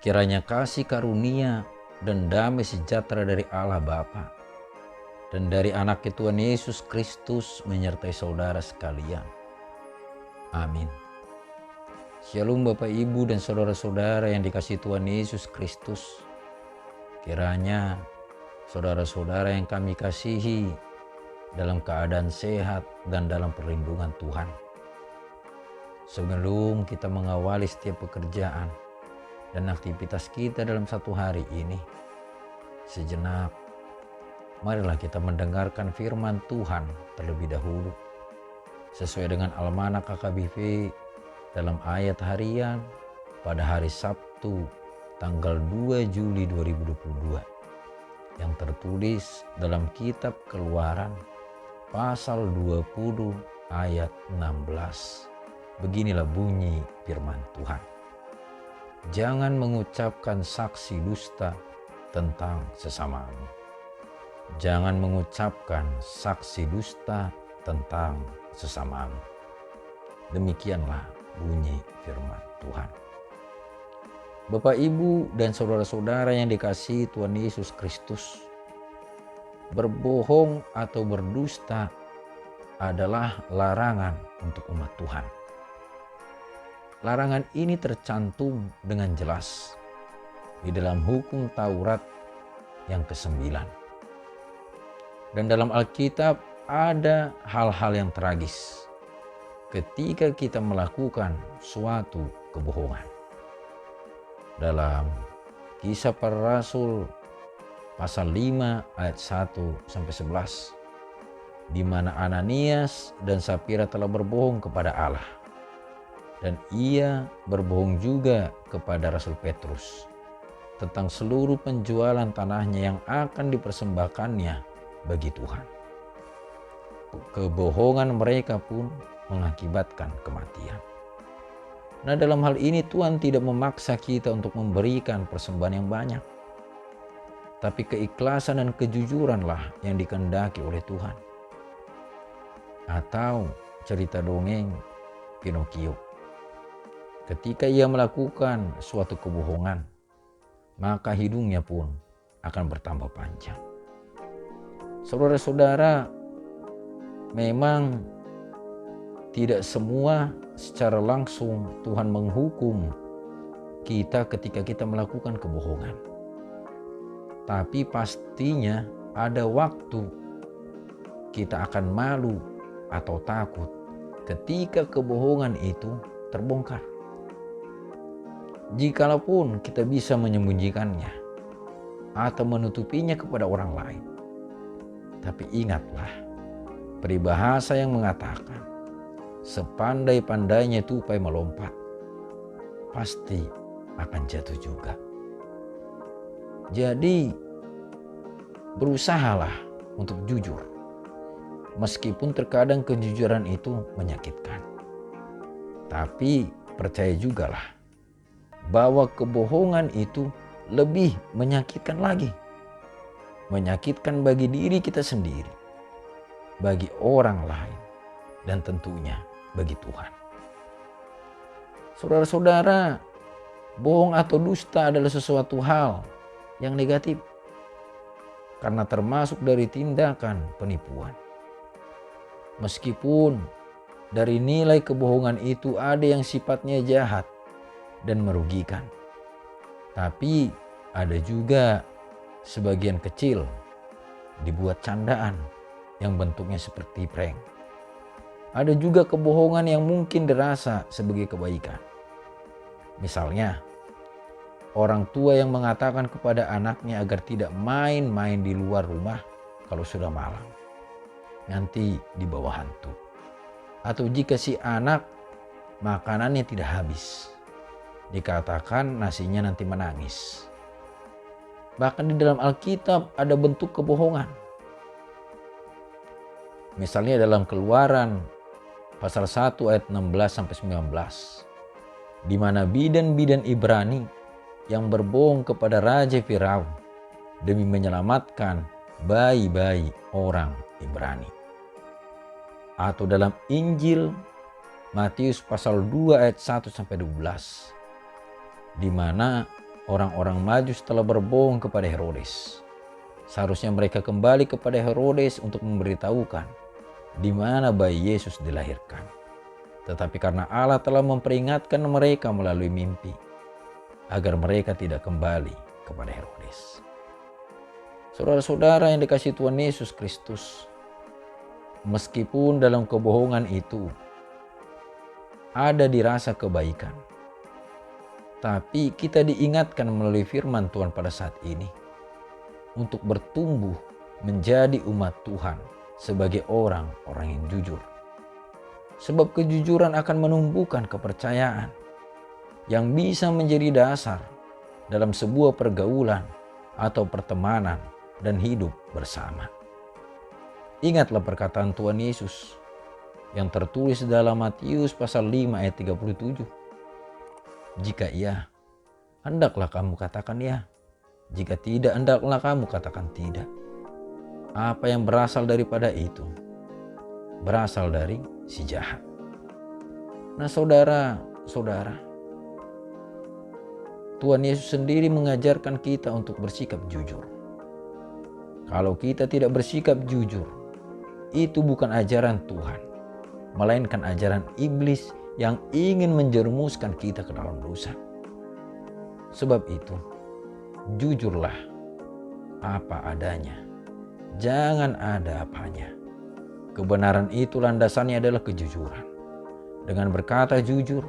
Kiranya kasih karunia dan damai sejahtera dari Allah Bapa dan dari Anak Tuhan Yesus Kristus menyertai saudara sekalian. Amin. Shalom Bapak Ibu dan saudara-saudara yang dikasihi Tuhan Yesus Kristus. Kiranya saudara-saudara yang kami kasihi dalam keadaan sehat dan dalam perlindungan Tuhan. Sebelum kita mengawali setiap pekerjaan dan aktivitas kita dalam satu hari ini, sejenak marilah kita mendengarkan firman Tuhan terlebih dahulu sesuai dengan Almanak KKBV dalam ayat harian pada hari Sabtu tanggal 2 Juli 2022 yang tertulis dalam kitab Keluaran pasal 20 ayat 16. Beginilah bunyi firman Tuhan. Jangan mengucapkan saksi dusta tentang sesamamu. Jangan mengucapkan saksi dusta tentang sesamamu. Demikianlah bunyi firman Tuhan. Bapak, Ibu, dan saudara-saudara yang dikasihi Tuhan Yesus Kristus, berbohong atau berdusta adalah larangan untuk umat Tuhan. Larangan ini tercantum dengan jelas di dalam hukum Taurat yang ke-9. Dan dalam Alkitab ada hal-hal yang tragis ketika kita melakukan suatu kebohongan. Dalam Kisah Para Rasul pasal 5 ayat 1-11, di mana Ananias dan Safira telah berbohong kepada Allah. Dan ia berbohong juga kepada Rasul Petrus tentang seluruh penjualan tanahnya yang akan dipersembahkannya bagi Tuhan. Kebohongan mereka pun mengakibatkan kematian. Nah, dalam hal ini Tuhan tidak memaksa kita untuk memberikan persembahan yang banyak. Tapi keikhlasan dan kejujuranlah yang dikehendaki oleh Tuhan. Atau cerita dongeng Pinocchio. Ketika ia melakukan suatu kebohongan, maka hidungnya pun akan bertambah panjang. Saudara-saudara, memang tidak semua secara langsung Tuhan menghukum kita ketika kita melakukan kebohongan. Tapi pastinya ada waktu kita akan malu atau takut ketika kebohongan itu terbongkar. Jikalaupun kita bisa menyembunyikannya atau menutupinya kepada orang lain. Tapi ingatlah peribahasa yang mengatakan, sepandai-pandainya tupai melompat, pasti akan jatuh juga. Jadi berusahalah untuk jujur, meskipun terkadang kejujuran itu menyakitkan. Tapi percaya jugalah bahwa kebohongan itu lebih menyakitkan lagi. Menyakitkan bagi diri kita sendiri, bagi orang lain, dan tentunya bagi Tuhan. Saudara-saudara, bohong atau dusta adalah sesuatu hal yang negatif karena termasuk dari tindakan penipuan. Meskipun dari nilai kebohongan itu ada yang sifatnya jahat dan merugikan, tapi ada juga sebagian kecil dibuat candaan yang bentuknya seperti prank. Ada juga kebohongan yang mungkin dirasa sebagai kebaikan. Misalnya, orang tua yang mengatakan kepada anaknya agar tidak main-main di luar rumah kalau sudah malam, nanti dibawa hantu. Atau jika si anak makanannya tidak habis, dikatakan nasinya nanti menangis. Bahkan di dalam Alkitab ada bentuk kebohongan. Misalnya dalam Keluaran pasal 1 ayat 16-19, di mana bidan-bidan Ibrani yang berbohong kepada Raja Firaun demi menyelamatkan bayi-bayi orang Ibrani. Atau dalam Injil Matius pasal 2 ayat 1-12, di mana orang-orang Majus telah berbohong kepada Herodes. Seharusnya mereka kembali kepada Herodes untuk memberitahukan di mana bayi Yesus dilahirkan. Tetapi karena Allah telah memperingatkan mereka melalui mimpi, agar mereka tidak kembali kepada Herodes. Saudara-saudara yang dikasihi Tuhan Yesus Kristus, meskipun dalam kebohongan itu ada dirasa kebaikan, tapi kita diingatkan melalui firman Tuhan pada saat ini untuk bertumbuh menjadi umat Tuhan sebagai orang-orang yang jujur. Sebab kejujuran akan menumbuhkan kepercayaan yang bisa menjadi dasar dalam sebuah pergaulan atau pertemanan dan hidup bersama. Ingatlah perkataan Tuhan Yesus yang tertulis dalam Matius pasal 5 ayat 37. Jika iya, hendaklah kamu katakan ya. Jika tidak, hendaklah kamu katakan tidak. Apa yang berasal daripada itu? Berasal dari si jahat. Nah saudara-saudara, Tuhan Yesus sendiri mengajarkan kita untuk bersikap jujur. Kalau kita tidak bersikap jujur, itu bukan ajaran Tuhan, melainkan ajaran iblis yang ingin menjerumuskan kita ke dalam dosa. Sebab itu, jujurlah apa adanya. Jangan ada apanya. Kebenaran itu landasannya adalah kejujuran. Dengan berkata jujur,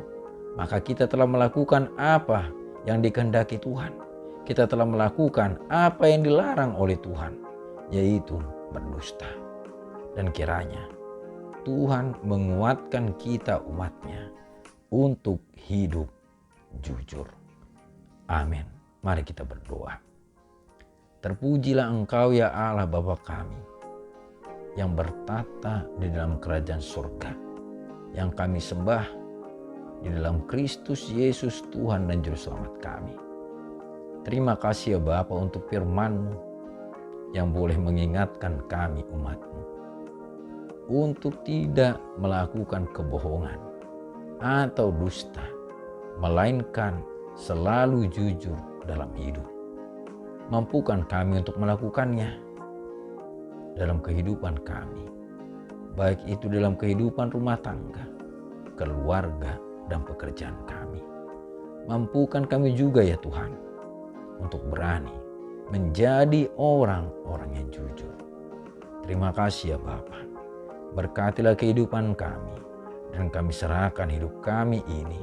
maka kita telah melakukan apa yang dikehendaki Tuhan. Kita telah melakukan apa yang dilarang oleh Tuhan, yaitu berdusta. Dan kiranya Tuhan menguatkan kita umatnya untuk hidup jujur. Amin. Mari kita berdoa. Terpujilah Engkau ya Allah Bapa kami, yang bertata di dalam kerajaan surga, yang kami sembah di dalam Kristus Yesus Tuhan dan Juru Selamat kami. Terima kasih ya Bapa untuk firman-Mu yang boleh mengingatkan kami umat-Mu untuk tidak melakukan kebohongan atau dusta, melainkan selalu jujur dalam hidup. Mampukan kami untuk melakukannya dalam kehidupan kami, baik itu dalam kehidupan rumah tangga, keluarga, dan pekerjaan kami. Mampukan kami juga ya Tuhan untuk berani menjadi orang-orang yang jujur. Terima kasih ya Bapa. Berkatilah kehidupan kami, dan kami serahkan hidup kami ini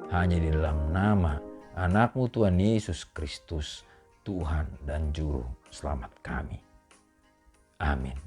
hanya di dalam nama Anak-Mu Tuhan Yesus Kristus, Tuhan dan Juru Selamat kami. Amin.